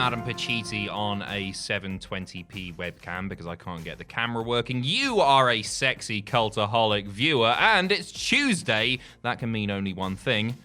I'm Adam Pacitti on a 720p webcam because I can't get the camera working. You are a sexy Cultaholic viewer, and it's Tuesday. That can mean only one thing.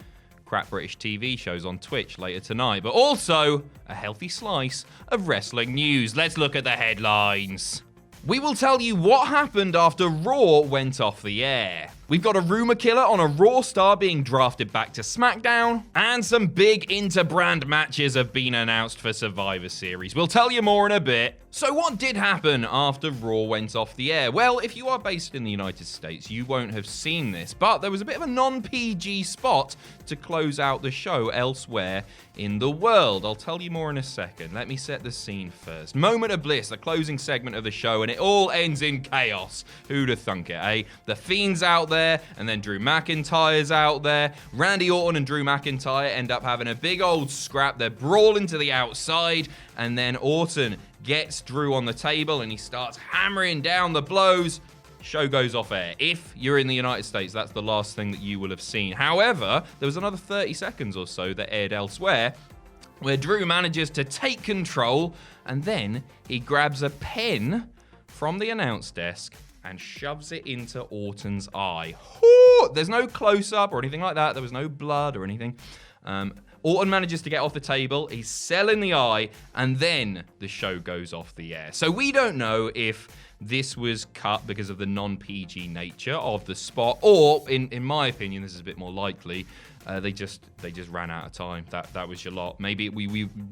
Crap British TV shows on Twitch later tonight, but also a healthy slice of wrestling news. Let's look at the headlines. We will tell you what happened after Raw went off the air. We've got a rumor killer on a Raw star being drafted back to SmackDown, and some big inter-brand matches have been announced for Survivor Series. We'll tell you more in a bit. So what did happen after Raw went off the air? Well, if you are based in the United States, you won't have seen this, but there was a bit of a non-PG spot to close out the show elsewhere in the world. I'll tell you more in a second. Let me set the scene first. Moment of bliss, the closing segment of the show, and it all ends in chaos. Who'd have thunk it, eh? The Fiend's out there, and then Drew McIntyre's out there. Randy Orton and Drew McIntyre end up having a big old scrap. They're brawling to the outside, and then Orton gets Drew on the table, and he starts hammering down the blows. Show goes off air. If you're in the United States, that's the last thing that you will have seen. However, there was another 30 seconds or so that aired elsewhere, where Drew manages to take control, and then he grabs a pen from the announce desk and shoves it into Orton's eye. Ooh, there's no close-up or anything like that. There was no blood or anything. Orton manages to get off the table. He's selling the eye, and then the show goes off the air. So we don't know if this was cut because of the non-PG nature of the spot, or in my opinion, this is a bit more likely, they just ran out of time. That was your lot. Maybe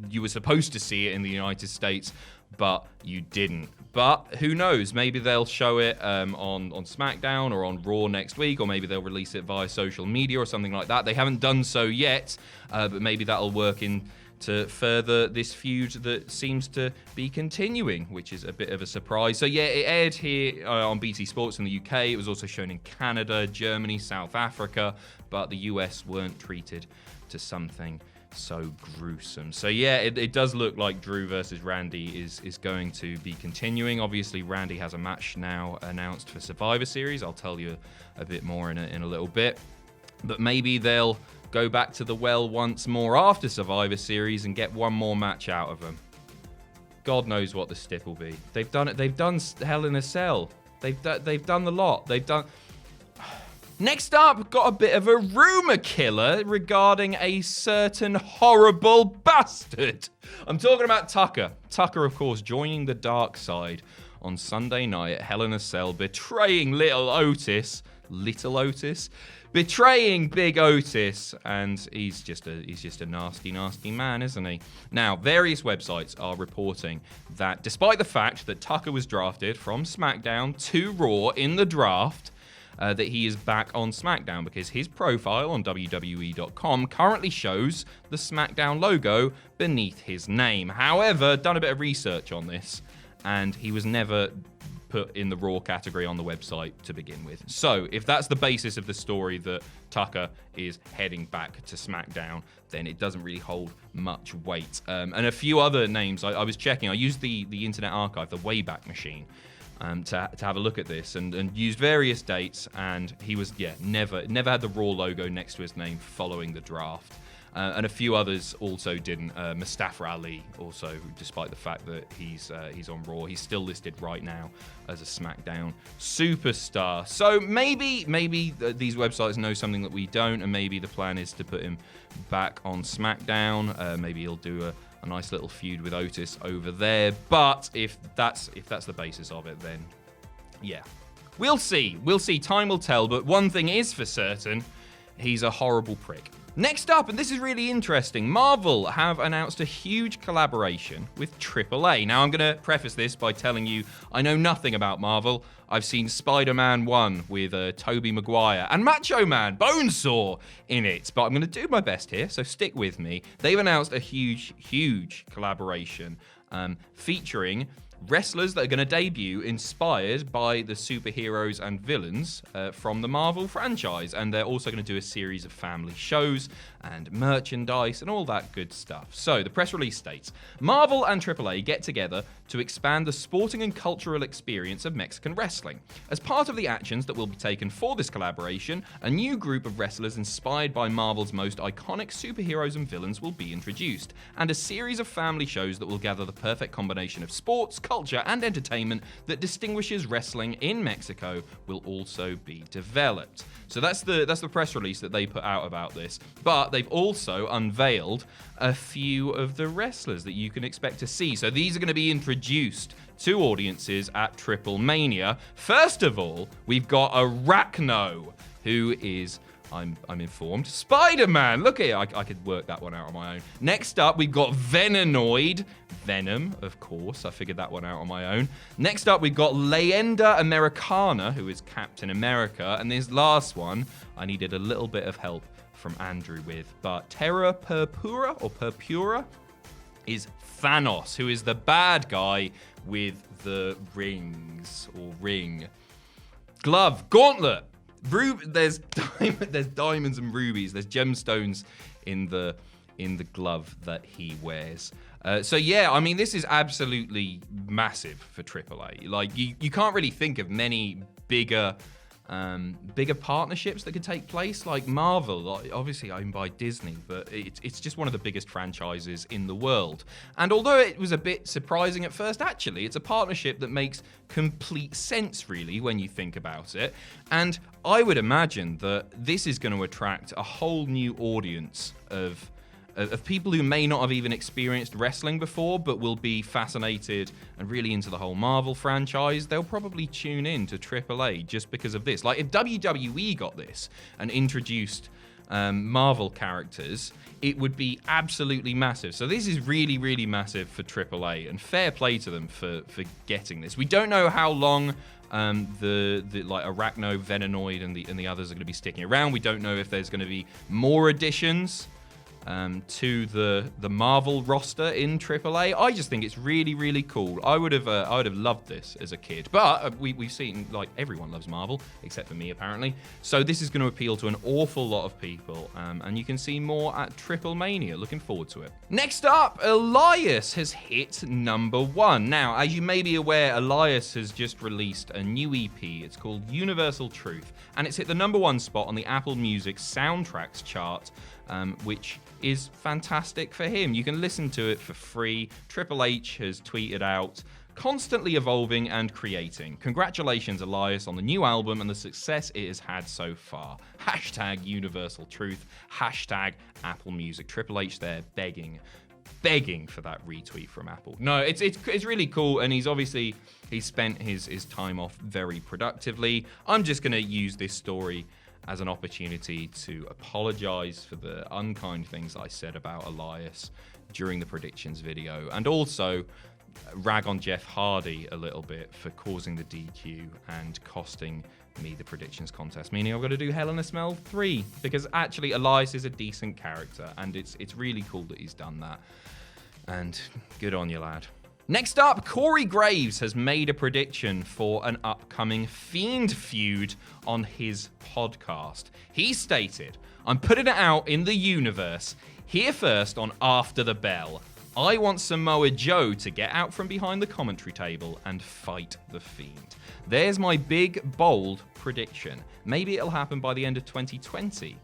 you were supposed to see it in the United States, but you didn't. But who knows? Maybe they'll show it on SmackDown or on Raw next week, or maybe they'll release it via social media or something like that. They haven't done so yet, but maybe that'll work in to further this feud that seems to be continuing, which is a bit of a surprise. So yeah, it aired here on BT Sports in the UK. It was also shown in Canada, Germany, South Africa, but the US weren't treated to something so gruesome. So yeah, it does look like Drew versus Randy is going to be continuing. Obviously, Randy has a match now announced for Survivor Series. I'll tell you a bit more in a little bit. But maybe they'll go back to the well once more after Survivor Series and get one more match out of them. God knows what the stick will be. They've done it. They've done Hell in a Cell. They've done the lot. They've done. Next up, got a bit of a rumor killer regarding a certain horrible bastard. I'm talking about Tucker. Tucker, of course, joining the dark side on Sunday night at Hell in a Cell, betraying Little Otis, betraying Big Otis, and he's just a nasty, nasty man, isn't he? Now, various websites are reporting that despite the fact that Tucker was drafted from SmackDown to Raw in the draft, that he is back on SmackDown because his profile on WWE.com currently shows the SmackDown logo beneath his name. However, done a bit of research on this, and he was never put in the Raw category on the website to begin with. So if that's the basis of the story that Tucker is heading back to SmackDown, then it doesn't really hold much weight. And a few other names, I was checking. I used the Internet Archive, the Wayback Machine, to have a look at this and used various dates, and he was never had the Raw logo next to his name following the draft. And a few others also didn't. Mustafa Ali also, despite the fact that he's on Raw, he's still listed right now as a SmackDown superstar. So maybe these websites know something that we don't, and maybe the plan is to put him back on SmackDown. Maybe he'll do a nice little feud with Otis over there. But if that's the basis of it, then yeah, we'll see. Time will tell. But one thing is for certain, he's a horrible prick. Next up, and this is really interesting, Marvel have announced a huge collaboration with AAA. Now, I'm going to preface this by telling you I know nothing about Marvel. I've seen Spider-Man 1 with Tobey Maguire and Macho Man, Bonesaw, in it. But I'm going to do my best here, so stick with me. They've announced a huge collaboration featuring wrestlers that are going to debut inspired by the superheroes and villains from the Marvel franchise. And they're also going to do a series of family shows and merchandise and all that good stuff. So the press release states, Marvel and AAA get together to expand the sporting and cultural experience of Mexican wrestling. As part of the actions that will be taken for this collaboration, a new group of wrestlers inspired by Marvel's most iconic superheroes and villains will be introduced, and a series of family shows that will gather the perfect combination of sports, culture, and entertainment that distinguishes wrestling in Mexico will also be developed. So that's the press release that they put out about this. But they've also unveiled a few of the wrestlers that you can expect to see. So these are going to be introduced to audiences at Triple Mania. First of all, we've got Arachno, who is, I'm informed, Spider-Man. Look at it. I could work that one out on my own. Next up, we've got Venenoid. Venom, of course. I figured that one out on my own. Next up, we've got Leyenda Americana, who is Captain America. And this last one, I needed a little bit of help from Andrew with. But Terra Purpura is Thanos, who is the bad guy with the rings, or ring. Glove, gauntlet. There's diamonds and rubies. There's gemstones in the glove that he wears. So yeah, I mean, this is absolutely massive for AAA. Like you can't really think of many bigger partnerships that could take place. Like Marvel, like obviously owned by Disney, but it's just one of the biggest franchises in the world. And although it was a bit surprising at first, actually, it's a partnership that makes complete sense, really, when you think about it. And I would imagine that this is going to attract a whole new audience of people who may not have even experienced wrestling before, but will be fascinated and really into the whole Marvel franchise. They'll probably tune in to AAA just because of this. Like, if WWE got this and introduced Marvel characters, it would be absolutely massive. So this is really, really massive for AAA, and fair play to them for getting this. We don't know how long the like Arachno, Venenoid, and the others are going to be sticking around. We don't know if there's going to be more additions to the Marvel roster in AAA. I just think it's really, really cool. I would have loved this as a kid, but we've seen, like, everyone loves Marvel except for me apparently. So this is going to appeal to an awful lot of people, and you can see more at Triple Mania. Looking forward to it. Next up, Elias has hit #1. Now, as you may be aware, Elias has just released a new EP. It's called Universal Truth, and it's hit the #1 spot on the Apple Music soundtracks chart, which is fantastic for him. You can listen to it for free. Triple H has tweeted out, constantly evolving and creating. Congratulations, Elias, on the new album and the success it has had so far. # Universal Truth, # Apple Music. Triple H there begging for that retweet from Apple. No, it's really cool, and he's spent his time off very productively. I'm just going to use this story as an opportunity to apologize for the unkind things I said about Elias during the predictions video, and also rag on Jeff Hardy a little bit for causing the DQ and costing me the predictions contest, meaning I've got to do Hell in a Cell 3, because actually Elias is a decent character, and it's really cool that he's done that, and good on you, lad. Next up, Corey Graves has made a prediction for an upcoming Fiend feud on his podcast. He stated, "I'm putting it out in the universe, here first on After the Bell. I want Samoa Joe to get out from behind the commentary table and fight the Fiend. There's my big, bold prediction. Maybe it'll happen by the end of 2020.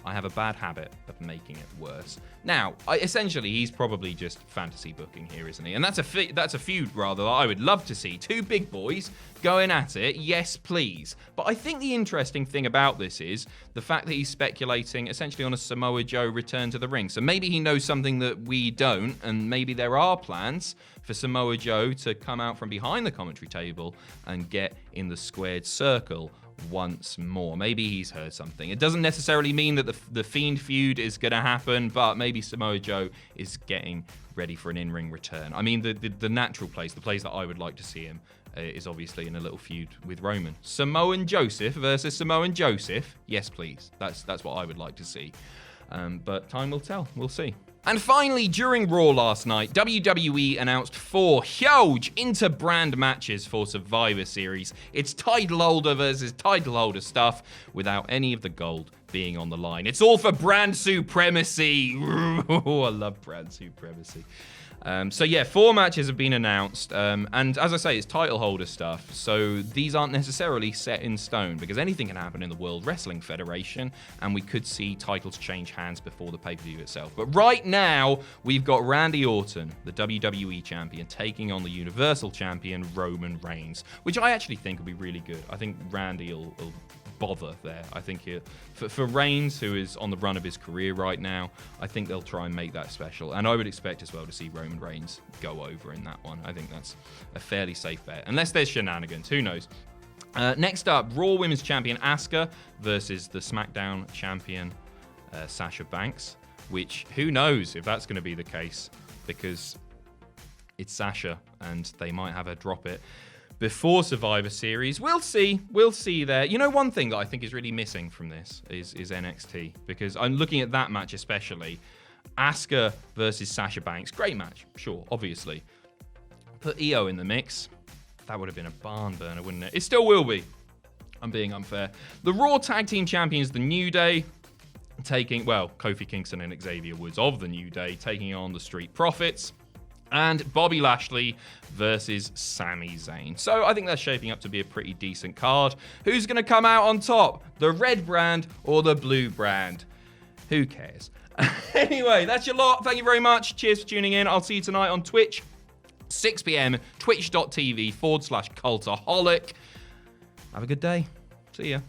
I have a bad habit of making it worse." Now, essentially, he's probably just fantasy booking here, isn't he? And that's a feud, rather, that I would love to see. Two big boys going at it, yes, please. But I think the interesting thing about this is the fact that he's speculating essentially on a Samoa Joe return to the ring. So maybe he knows something that we don't, and maybe there are plans for Samoa Joe to come out from behind the commentary table and get in the squared circle once more. Maybe he's heard something. It doesn't necessarily mean that the Fiend feud is going to happen, but maybe Samoa Joe is getting ready for an in-ring return. I mean, the natural place, the place that I would like to see him is obviously in a little feud with Roman. Samoan Joseph versus Samoan Joseph. Yes, please. That's what I would like to see. But time will tell. We'll see. And finally, during Raw last night, WWE announced 4 huge inter-brand matches for Survivor Series. It's title holder versus title holder stuff without any of the gold being on the line. It's all for brand supremacy. Oh, I love brand supremacy. So yeah, 4 matches have been announced, and as I say, it's title holder stuff, so these aren't necessarily set in stone, because anything can happen in the World Wrestling Federation, and we could see titles change hands before the pay-per-view itself. But right now, we've got Randy Orton, the WWE Champion, taking on the Universal Champion, Roman Reigns, which I actually think will be really good. I think Randy will bother there. I think for Reigns, who is on the run of his career right now, I think they'll try and make that special. And I would expect as well to see Roman Reigns go over in that one. I think that's a fairly safe bet. Unless there's shenanigans, who knows? Next up, Raw Women's Champion Asuka versus the SmackDown Champion Sasha Banks, which who knows if that's going to be the case, because it's Sasha and they might have her drop it before Survivor Series. We'll see. We'll see there. You know, one thing that I think is really missing from this is NXT, because I'm looking at that match especially. Asuka versus Sasha Banks. Great match, sure, obviously. Put Io in the mix. That would have been a barn burner, wouldn't it? It still will be. I'm being unfair. The Raw Tag Team Champions, The New Day, taking, well, Kofi Kingston and Xavier Woods of The New Day, taking on the Street Profits. And Bobby Lashley versus Sami Zayn. So I think that's shaping up to be a pretty decent card. Who's going to come out on top? The red brand or the blue brand? Who cares? Anyway, that's your lot. Thank you very much. Cheers for tuning in. I'll see you tonight on Twitch, 6 p.m, twitch.tv/Cultaholic. Have a good day. See ya.